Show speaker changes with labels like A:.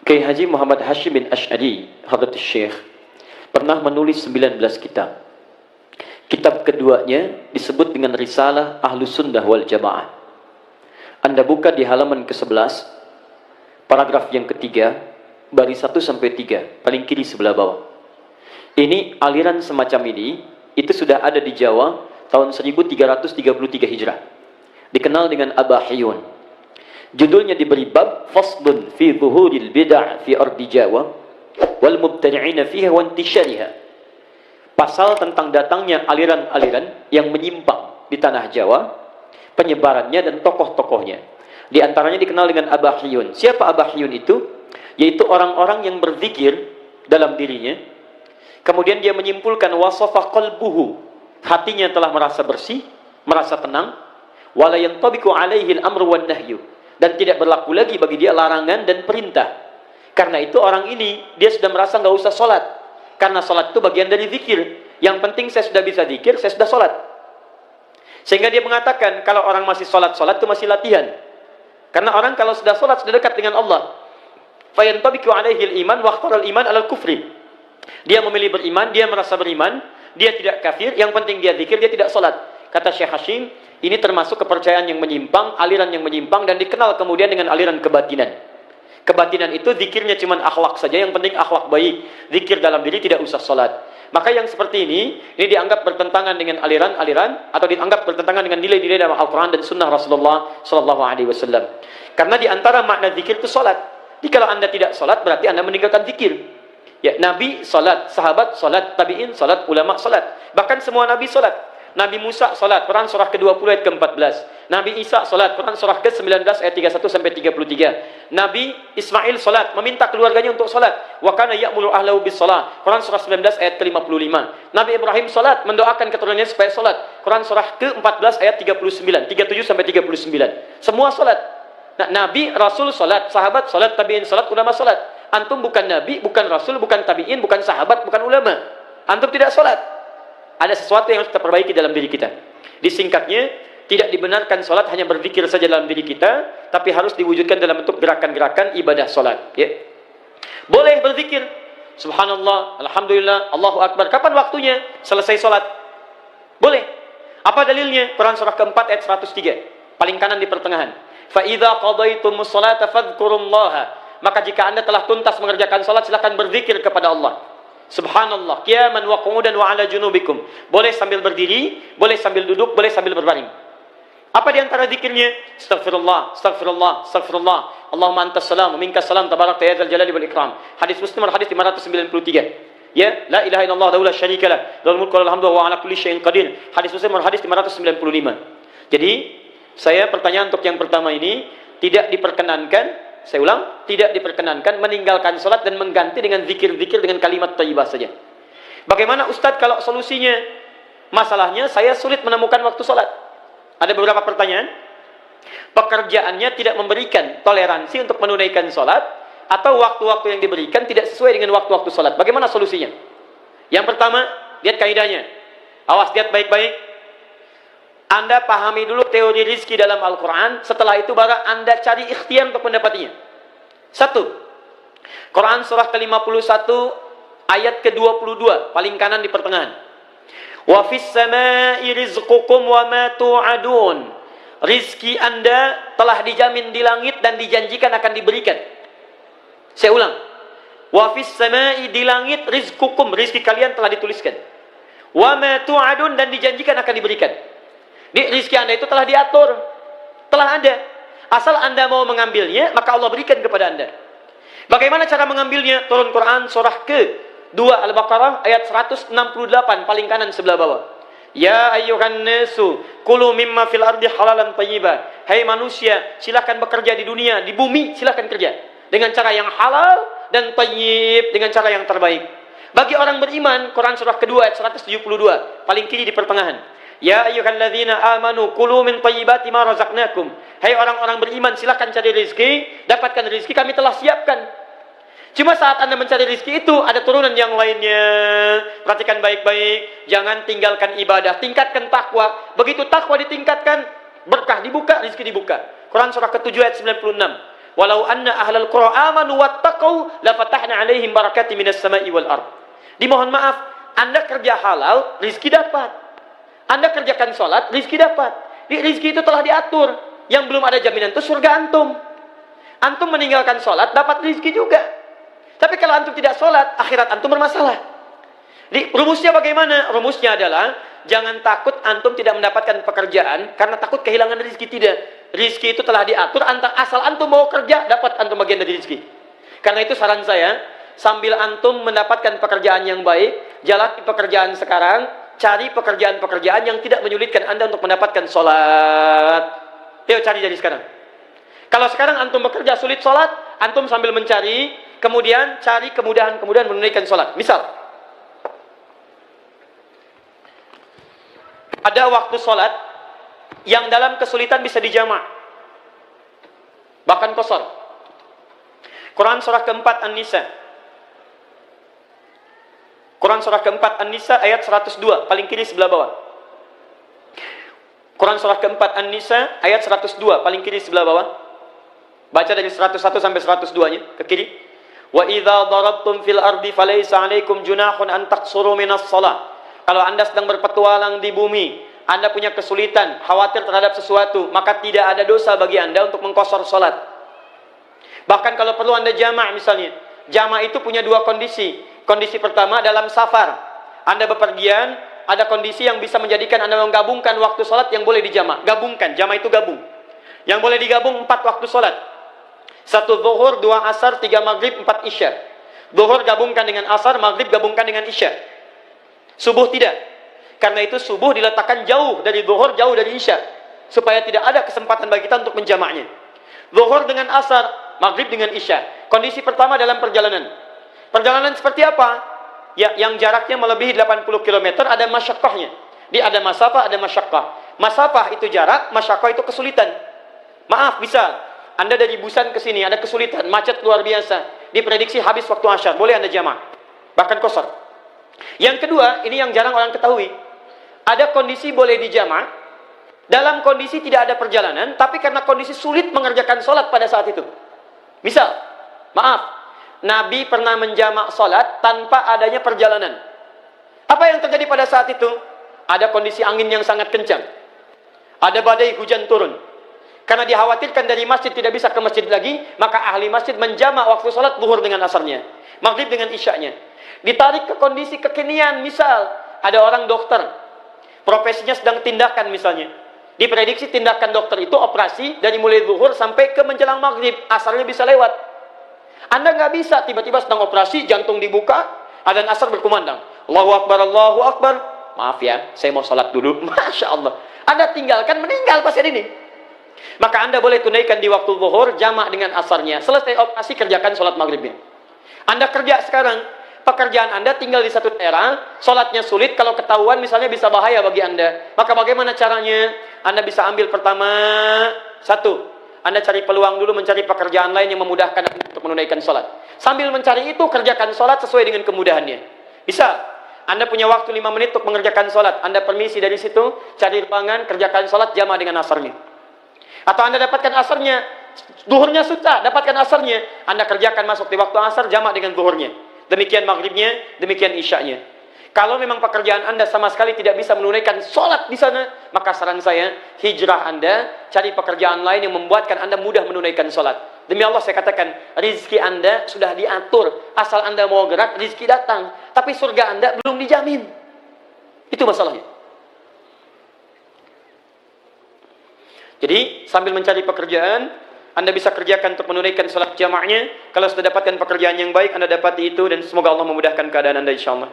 A: Kiai Haji Muhammad Hashim bin Asy'ari Hadratus Syekh pernah menulis 19 kitab. Kitab keduanya disebut dengan Risalah Ahlus Sunnah wal Jamaah. Anda buka di halaman ke-11, paragraf yang ketiga, baris 1 sampai 3, paling kiri sebelah bawah. Ini aliran semacam ini, itu sudah ada di Jawa tahun 1333 Hijrah. Dikenal dengan Abahiyun. Judulnya diberi bab Faslun fi Zuhuril Bid'ah fi Ardi Jawa wal Mubtadi'ina fiha wa Intishariha. Pasal tentang datangnya aliran-aliran yang menyimpang di tanah Jawa, penyebarannya dan tokoh-tokohnya. Di antaranya dikenal dengan Abahiyun. Siapa Abahiyun itu? Yaitu orang-orang yang berzikir dalam dirinya, kemudian dia menyimpulkan wasafa qalbuhu, hatinya telah merasa bersih, merasa tenang, wala yantabiqu alaihi al-amru wan nahyu, dan tidak berlaku lagi bagi dia larangan dan perintah. Karena itu orang ini dia sudah merasa nggak usah sholat, karena sholat itu bagian dari zikir. Yang penting saya sudah bisa zikir, saya sudah sholat. Sehingga dia mengatakan kalau orang masih sholat itu masih latihan. Karena orang kalau sudah sholat sudah dekat dengan Allah. Fayantabiqu alaihi al-iman wa akhtar al-iman ala al-kufri. Dia memilih beriman, dia merasa beriman, dia tidak kafir, yang penting dia zikir, dia tidak sholat. Kata Syekh Hashim, ini termasuk kepercayaan yang menyimpang, aliran yang menyimpang, dan dikenal kemudian dengan aliran kebatinan. Kebatinan itu zikirnya cuma akhlak saja, yang penting akhlak baik. Zikir dalam diri tidak usah sholat. Maka yang seperti ini dianggap bertentangan dengan aliran-aliran, atau dianggap bertentangan dengan nilai-nilai dalam Al-Quran dan Sunnah Rasulullah SAW. Karena di antara makna zikir itu sholat. Jadi kalau Anda tidak sholat, berarti Anda meninggalkan zikir. Ya, Nabi sholat, sahabat sholat, tabi'in sholat, ulama sholat. Bahkan semua Nabi sholat. Nabi Musa sholat, Quran surah ke-20 ayat ke-14. Nabi Isa sholat, Quran surah ke-19 ayat 31 sampai 33. Nabi Ismail sholat, meminta keluarganya untuk sholat. Wa kana ya'muru ahlahu bis shalah, Quran surah 19 ayat ke-55. Nabi Ibrahim sholat, mendoakan keturunannya supaya sholat. Quran surah ke-14 ayat 39, 37 sampai 39. Semua sholat. Nah, Nabi, Rasul sholat, sahabat sholat, tabi'in sholat, ulama sholat. Antum bukan Nabi, bukan Rasul, bukan tabi'in, bukan sahabat, bukan ulama. Antum tidak sholat. Ada sesuatu yang harus kita perbaiki dalam diri kita. Disingkatnya, tidak dibenarkan sholat hanya berzikir saja dalam diri kita, tapi harus diwujudkan dalam bentuk gerakan-gerakan ibadah sholat. Ya. Boleh berzikir, subhanallah, alhamdulillah, Allahu Akbar. Kapan waktunya? Selesai sholat. Boleh. Apa dalilnya? Quran surah keempat ayat 103. Paling kanan di pertengahan. فَإِذَا قَضَيْتُمُ الصَّلَاةَ فَاذْكُرُوا اللَّهَ. Maka jika Anda telah tuntas mengerjakan sholat, silakan berzikir kepada Allah. Subhanallah, qiyaman wa qu'udan wa ala junubikum. Boleh sambil berdiri, boleh sambil duduk, boleh sambil berbaring. Apa di antara zikirnya? Astaghfirullah, astaghfirullah, astaghfirullah. Allahumma antas salam, minkas salam, tabarakta ya dzal jalali wal ikram. Hadis Muslim, hadis 593. Ya, la ilaha illallah wa la syarika lah, lahul mulku wa lahul hamdu wa ala kulli syai'in qadir. Hadis Muslim, hadis 595. Jadi, saya pertanyaan untuk yang pertama ini tidak diperkenankan. Saya ulang, tidak diperkenankan meninggalkan sholat dan mengganti dengan zikir-zikir dengan kalimat thayyibah saja. Bagaimana Ustadz kalau solusinya? Masalahnya saya sulit menemukan waktu sholat. Ada beberapa pertanyaan. Pekerjaannya tidak memberikan toleransi untuk menunaikan sholat, atau waktu-waktu yang diberikan tidak sesuai dengan waktu-waktu sholat. Bagaimana solusinya? Yang pertama, lihat kaidahnya. Awas, lihat baik-baik. Anda pahami dulu teori rizki dalam Al-Quran. Setelah itu baru Anda cari ikhtiar untuk mendapatinya. 1. Quran surah ke-51 ayat ke-22, paling kanan di pertengahan. Wa fis samai rizqukum wa ma tu'adun. Rizki Anda telah dijamin di langit dan dijanjikan akan diberikan. Saya ulang. Wa fis samai, di langit, rizqukum, rizki kalian telah dituliskan. Wa ma tu'adun, dan dijanjikan akan diberikan. Rizki Anda itu telah diatur, telah ada. Asal Anda mau mengambilnya, maka Allah berikan kepada Anda. Bagaimana cara mengambilnya? Turun Quran surah ke-2 Al-Baqarah ayat 168, paling kanan sebelah bawah. Ya ayyuhan nasu kulu mimma fil ardi halalan thayyiba. Hai manusia, silakan bekerja di dunia, di bumi silakan kerja dengan cara yang halal dan thayyib, dengan cara yang terbaik. Bagi orang beriman, Quran surah ke-2 ayat 172, paling kiri di pertengahan. Ya ayyuhalladzina amanu kulu min thayyibati ma razaqnakum. Hai orang-orang beriman, silakan cari rezeki, dapatkan rezeki kami telah siapkan. Cuma saat Anda mencari rezeki itu ada turunan yang lainnya. Perhatikan baik-baik, jangan tinggalkan ibadah, tingkatkan takwa. Begitu takwa ditingkatkan, berkah dibuka, rezeki dibuka. Quran surah ke-7 ayat 96. Walau anna ahlal qura amanu wattaqau lafatahna 'alaihim barakatin minas sama'i wal ard. Dimohon maaf, Anda kerja halal, rizki dapat. Anda kerjakan sholat, rizki dapat. Rizki itu telah diatur. Yang belum ada jaminan itu surga antum. Antum meninggalkan sholat, dapat rizki juga. Tapi kalau antum tidak sholat, akhirat antum bermasalah. Rumusnya bagaimana? Rumusnya adalah, jangan takut antum tidak mendapatkan pekerjaan, karena takut kehilangan rizki. Tidak. Rizki itu telah diatur, asal antum mau kerja, dapat antum bagian dari rizki. Karena itu saran saya, sambil antum mendapatkan pekerjaan yang baik, jalani pekerjaan sekarang, cari pekerjaan-pekerjaan yang tidak menyulitkan Anda untuk mendapatkan sholat. Yuk cari dari sekarang. Kalau sekarang antum bekerja sulit sholat, antum sambil mencari, kemudian cari kemudahan-kemudahan menunaikan sholat. Misal, ada waktu sholat yang dalam kesulitan bisa dijamak, bahkan qasar. Quran surah keempat An-Nisa. Quran surah keempat An-Nisa ayat 102, paling kiri sebelah bawah. Quran surah keempat An-Nisa ayat 102, paling kiri sebelah bawah. Baca dari 101 sampai 102-nya, ke kiri. Wa idza darabtum fil ardi falaysa 'alaikum junahun an taqsuru minas shalah. Kalau Anda sedang berpetualang di bumi, Anda punya kesulitan, khawatir terhadap sesuatu, maka tidak ada dosa bagi Anda untuk mengqasar salat. Bahkan kalau perlu Anda jamak misalnya. Jamak itu punya dua kondisi. Kondisi pertama dalam safar. Anda bepergian, ada kondisi yang bisa menjadikan Anda menggabungkan waktu salat yang boleh dijamak. Gabungkan, jamak itu gabung. Yang boleh digabung 4 waktu salat. 1 zuhur, 2 asar, 3 maghrib, 4 isya. Zuhur gabungkan dengan asar, maghrib gabungkan dengan isya. Subuh tidak. Karena itu subuh diletakkan jauh dari zuhur, jauh dari isya. Supaya tidak ada kesempatan bagi kita untuk menjamaknya. Zuhur dengan asar, maghrib dengan isya. Kondisi pertama dalam perjalanan. Perjalanan seperti apa? Ya, yang jaraknya melebihi 80 km, ada masyaqqahnya. Dia ada masafah, ada masyaqqah. Masafah itu jarak, masyaqqah itu kesulitan. Maaf, bisa. Anda dari Busan ke sini, ada kesulitan, macet luar biasa. Diprediksi habis waktu asyar, boleh Anda jamak. Bahkan qasar. Yang kedua, ini yang jarang orang ketahui. Ada kondisi boleh dijamak, dalam kondisi tidak ada perjalanan, tapi karena kondisi sulit mengerjakan sholat pada saat itu. Misal, maaf, Nabi pernah menjamak sholat tanpa adanya perjalanan. Apa yang terjadi pada saat itu? Ada kondisi angin yang sangat kencang. Ada badai hujan turun. Karena dikhawatirkan dari masjid tidak bisa ke masjid lagi, maka ahli masjid menjamak waktu sholat zuhur dengan asarnya, maghrib dengan isyanya. Ditarik ke kondisi kekinian, misal ada orang dokter, profesinya sedang tindakan misalnya. Diprediksi tindakan dokter itu operasi dari mulai zuhur sampai ke menjelang maghrib, asarnya bisa lewat. Anda nggak bisa tiba-tiba sedang operasi, jantung dibuka, adzan asar berkumandang. Allahu Akbar, Allahu Akbar. Maaf ya, saya mau sholat dulu. Masya Allah. Anda tinggalkan, meninggal pasien ini. Maka Anda boleh tunaikan di waktu zuhur, jamak dengan asarnya. Selesai operasi, kerjakan sholat maghribnya. Anda kerja sekarang, pekerjaan Anda tinggal di satu daerah, sholatnya sulit, kalau ketahuan misalnya bisa bahaya bagi Anda. Maka bagaimana caranya? Anda bisa ambil pertama, satu, Anda cari peluang dulu mencari pekerjaan lain yang memudahkan Anda untuk menunaikan sholat. Sambil mencari itu, kerjakan sholat sesuai dengan kemudahannya. Bisa, Anda punya waktu 5 menit untuk mengerjakan sholat. Anda permisi dari situ, cari ruangan, kerjakan sholat, jamaah dengan asarnya. Atau Anda dapatkan asarnya, duhurnya susah, dapatkan asarnya. Anda kerjakan masuk di waktu asar, jamaah dengan duhurnya. Demikian maghribnya, demikian isyanya. Kalau memang pekerjaan Anda sama sekali tidak bisa menunaikan sholat di sana, maka saran saya, hijrah Anda, cari pekerjaan lain yang membuatkan Anda mudah menunaikan sholat. Demi Allah saya katakan, rizki Anda sudah diatur. Asal Anda mau gerak, rizki datang. Tapi surga Anda belum dijamin. Itu masalahnya. Jadi, sambil mencari pekerjaan, Anda bisa kerjakan untuk menunaikan sholat jamaahnya. Kalau sudah dapatkan pekerjaan yang baik, Anda dapati itu, dan semoga Allah memudahkan keadaan Anda insyaAllah.